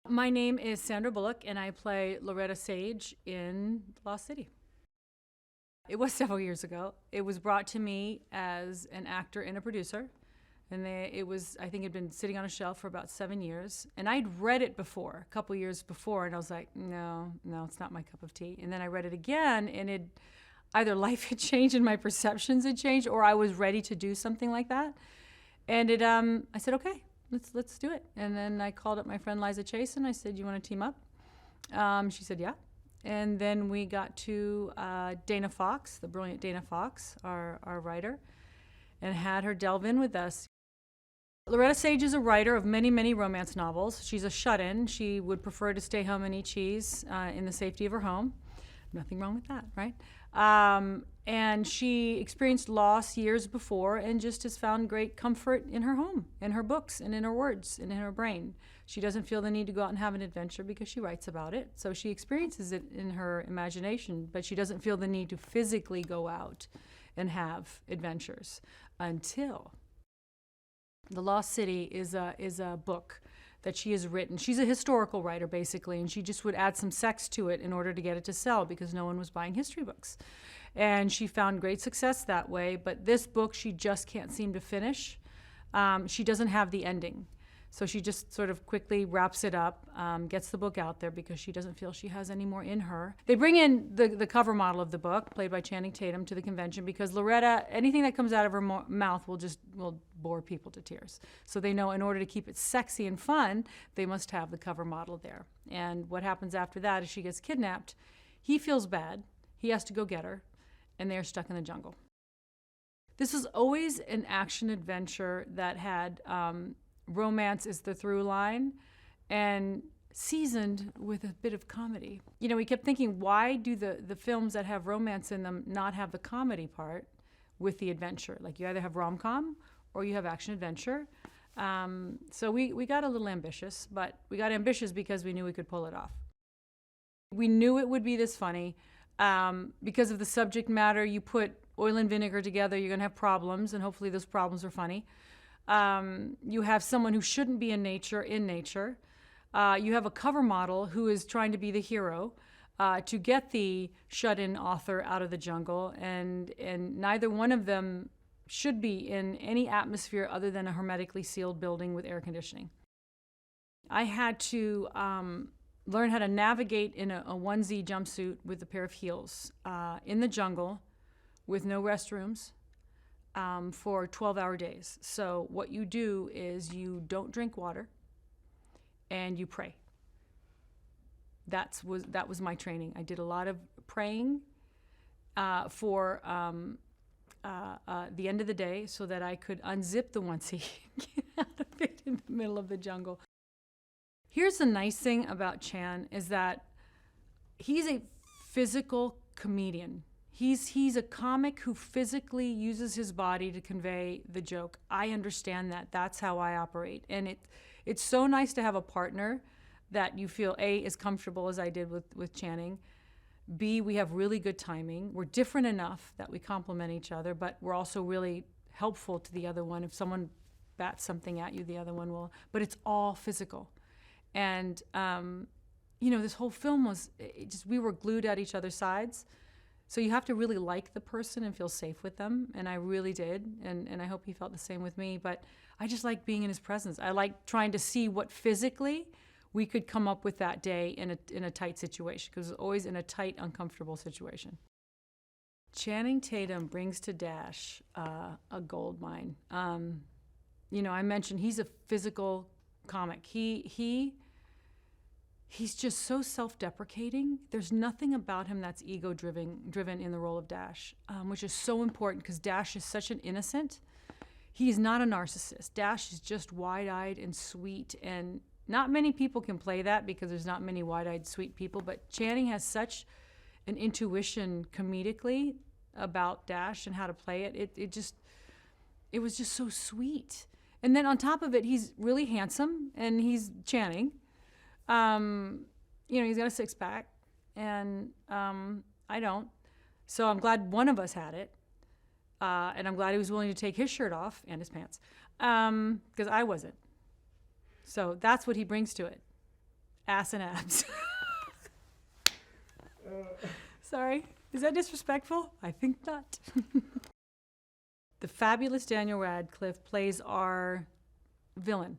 My name is Sandra Bullock, and I play Loretta Sage in Lost City. It was several years ago. It was brought to me as an actor and a producer, and I think it had been sitting on a shelf for about 7 years. And I'd read it before, a couple years before, and I was like, no, it's not my cup of tea. And then I read it again, and either life had changed and my perceptions had changed, or I was ready to do something like that. And I said, okay. Let's do it. And then I called up my friend Liza Chase and I said, you want to team up? She said, yeah. And then we got to Dana Fox, the brilliant Dana Fox, our writer, and had her delve in with us. Loretta Sage is a writer of many, many romance novels. She's a shut-in. She would prefer to stay home and eat cheese in the safety of her home. Nothing wrong with that, right? And she experienced loss years before and just has found great comfort in her home, in her books, and in her words, and in her brain. She doesn't feel the need to go out and have an adventure because she writes about it. So she experiences it in her imagination, but she doesn't feel the need to physically go out and have adventures until The Lost City is a book that she has written. She's a historical writer, basically, and she just would add some sex to it in order to get it to sell because no one was buying history books. And she found great success that way, but this book she just can't seem to finish. She doesn't have the ending. So she just sort of quickly wraps it up, gets the book out there because she doesn't feel she has any more in her. They bring in the cover model of the book, played by Channing Tatum, to the convention because Loretta, anything that comes out of her mouth will bore people to tears. So they know in order to keep it sexy and fun, they must have the cover model there. And what happens after that is she gets kidnapped. He feels bad. He has to go get her, and they're stuck in the jungle. This was always an action adventure that had romance is the through line and seasoned with a bit of comedy. You know, we kept thinking, why do the films that have romance in them not have the comedy part with the adventure? Like you either have rom-com or you have action adventure. So we got a little ambitious, but we got ambitious because we knew we could pull it off. We knew it would be this funny because of the subject matter. You put oil and vinegar together, you're gonna have problems, and hopefully those problems are funny. You have someone who shouldn't be in nature. You have a cover model who is trying to be the hero to get the shut-in author out of the jungle, and neither one of them should be in any atmosphere other than a hermetically sealed building with air conditioning. I had to learn how to navigate in a onesie jumpsuit with a pair of heels in the jungle with no restrooms. For 12-hour days. So what you do is you don't drink water and you pray. That was my training. I did a lot of praying for the end of the day so that I could unzip the onesie and get out of it in the middle of the jungle. Here's the nice thing about Chan is that he's a physical comedian. He's a comic who physically uses his body to convey the joke. I understand that. That's how I operate. And it's so nice to have a partner that you feel, A, as comfortable as I did with Channing. B, we have really good timing. We're different enough that we complement each other, but we're also really helpful to the other one. If someone bats something at you, the other one will. But it's all physical. And, this whole film was, we were glued at each other's sides. So you have to really like the person and feel safe with them, and I really did, and I hope he felt the same with me, but I just like being in his presence. I like trying to see what physically we could come up with that day in a tight situation, because it was always in a tight, uncomfortable situation. Channing Tatum brings to Dash a gold mine. I mentioned he's a physical comic. He's just so self-deprecating. There's nothing about him that's ego-driven in the role of Dash, which is so important because Dash is such an innocent. He's not a narcissist. Dash is just wide-eyed and sweet, and not many people can play that because there's not many wide-eyed, sweet people, but Channing has such an intuition comedically about Dash and how to play it. It was just so sweet. And then on top of it, he's really handsome, and he's Channing. He's got a six-pack, and I don't. So I'm glad one of us had it, and I'm glad he was willing to take his shirt off and his pants, because I wasn't. So that's what he brings to it. ass and abs. Sorry, is that disrespectful? I think not. The fabulous Daniel Radcliffe plays our villain.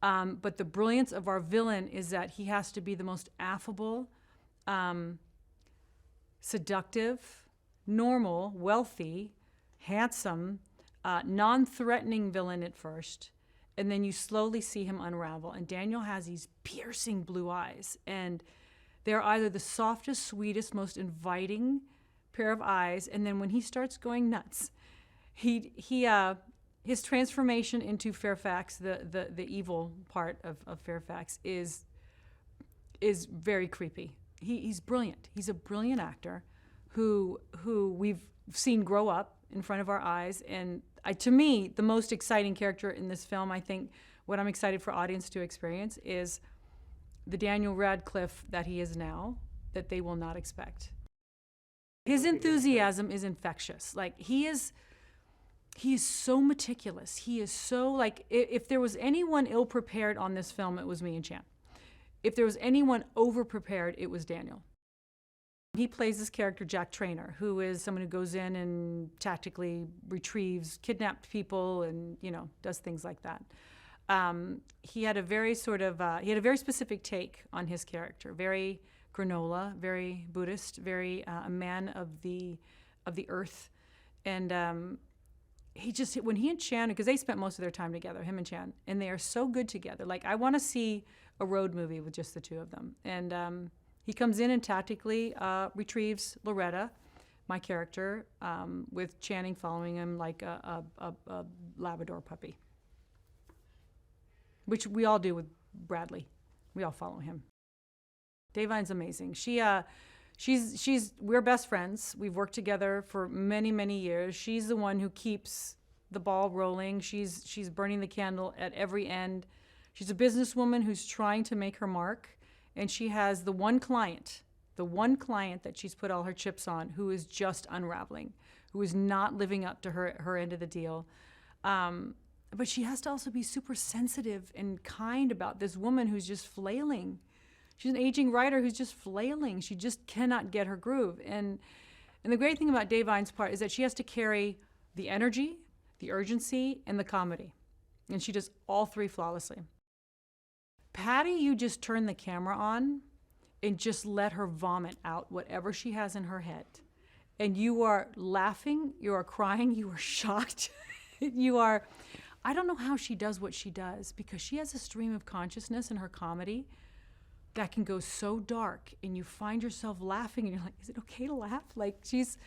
But the brilliance of our villain is that he has to be the most affable, seductive, normal, wealthy, handsome, non-threatening villain at first. And then you slowly see him unravel. And Daniel has these piercing blue eyes. And they're either the softest, sweetest, most inviting pair of eyes. And then when he starts going nuts, his transformation into Fairfax, the evil part of Fairfax, is very creepy. He's brilliant. He's a brilliant actor who we've seen grow up in front of our eyes. And to me, the most exciting character in this film, I think what I'm excited for audience to experience is the Daniel Radcliffe that he is now, that they will not expect. His enthusiasm is infectious. Like, he is so meticulous. He is so, like, if there was anyone ill-prepared on this film, it was me and Chan. If there was anyone over-prepared, it was Daniel. He plays this character, Jack Traynor, who is someone who goes in and tactically retrieves kidnapped people and, does things like that. He had a very specific take on his character, very granola, very Buddhist, very a man of the earth. And when he and Chan, because they spent most of their time together, him and Chan, and they are so good together. Like, I want to see a road movie with just the two of them. And he comes in and tactically retrieves Loretta, my character, with Channing following him like a Labrador puppy, which we all do with Bradley. We all follow him. Davine's amazing. We're best friends. We've worked together for many, many years. She's the one who keeps the ball rolling. She's burning the candle at every end. She's a businesswoman who's trying to make her mark, and she has the one client that she's put all her chips on, who is just unraveling, who is not living up to her end of the deal. But she has to also be super sensitive and kind about this woman who's just flailing. She's an aging writer who's just flailing. She just cannot get her groove. And the great thing about Davine's part is that she has to carry the energy, the urgency, and the comedy. And she does all three flawlessly. Patti, you just turn the camera on and just let her vomit out whatever she has in her head. And you are laughing, you are crying, you are shocked. I don't know how she does what she does, because she has a stream of consciousness in her comedy that can go so dark, and you find yourself laughing and you're like, is it okay to laugh? Like, she's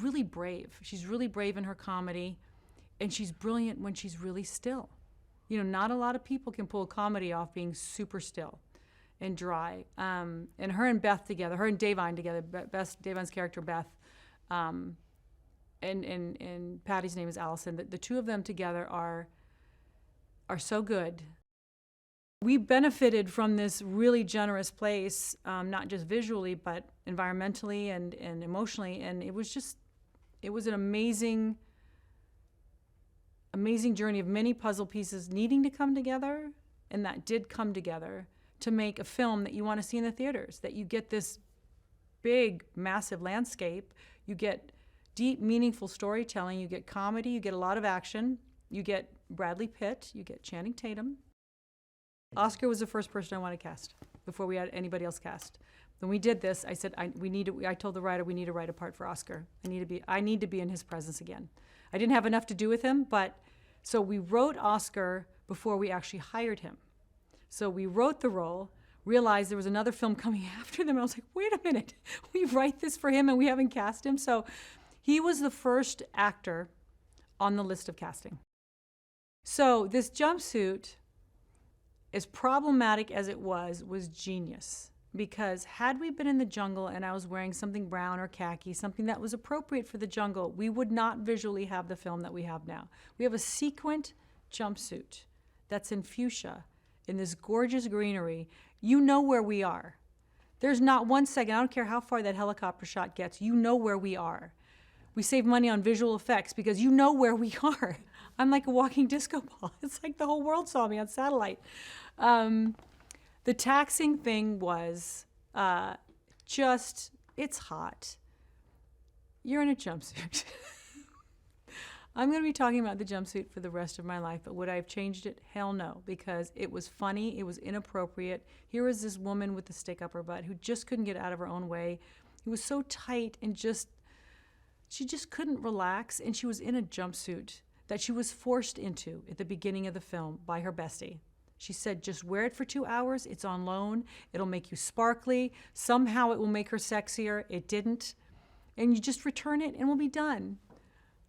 really brave. She's really brave in her comedy, and she's brilliant when she's really still. Not a lot of people can pull a comedy off being super still and dry. And her and Beth together, her and Davine together, Davine's character Beth, and Patty's name is Allison. The two of them together are so good. We benefited from this really generous place, not just visually, but environmentally and emotionally. And it was an amazing journey of many puzzle pieces needing to come together, and that did come together to make a film that you want to see in the theaters, that you get this big, massive landscape, you get deep, meaningful storytelling, you get comedy, you get a lot of action, you get Bradley Pitt, you get Channing Tatum. Oscar was the first person I wanted to cast before we had anybody else cast. When we did this, I said, I told the writer, we need to write a part for Oscar. I need to be in his presence again. I didn't have enough to do with him, so we wrote Oscar before we actually hired him. So we wrote the role, realized there was another film coming after them. I was like, wait a minute, we write this for him and we haven't cast him? So he was the first actor on the list of casting. So this jumpsuit, as problematic as it was genius. Because had we been in the jungle and I was wearing something brown or khaki, something that was appropriate for the jungle, we would not visually have the film that we have now. We have a sequined jumpsuit that's in fuchsia, in this gorgeous greenery. You know where we are. There's not 1 second, I don't care how far that helicopter shot gets, you know where we are. We save money on visual effects because you know where we are. I'm like a walking disco ball. It's like the whole world saw me on satellite. The taxing thing was just, it's hot. You're in a jumpsuit. I'm going to be talking about the jumpsuit for the rest of my life, but would I have changed it? Hell no, because it was funny, it was inappropriate. Here was this woman with the stick up her butt who just couldn't get out of her own way. It was so tight and she just couldn't relax, and she was in a jumpsuit that she was forced into at the beginning of the film by her bestie. She said, just wear it for 2 hours, it's on loan, it'll make you sparkly, somehow it will make her sexier. It didn't. And you just return it and we'll be done.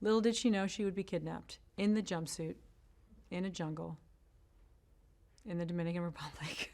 Little did she know she would be kidnapped in the jumpsuit, in a jungle, in the Dominican Republic.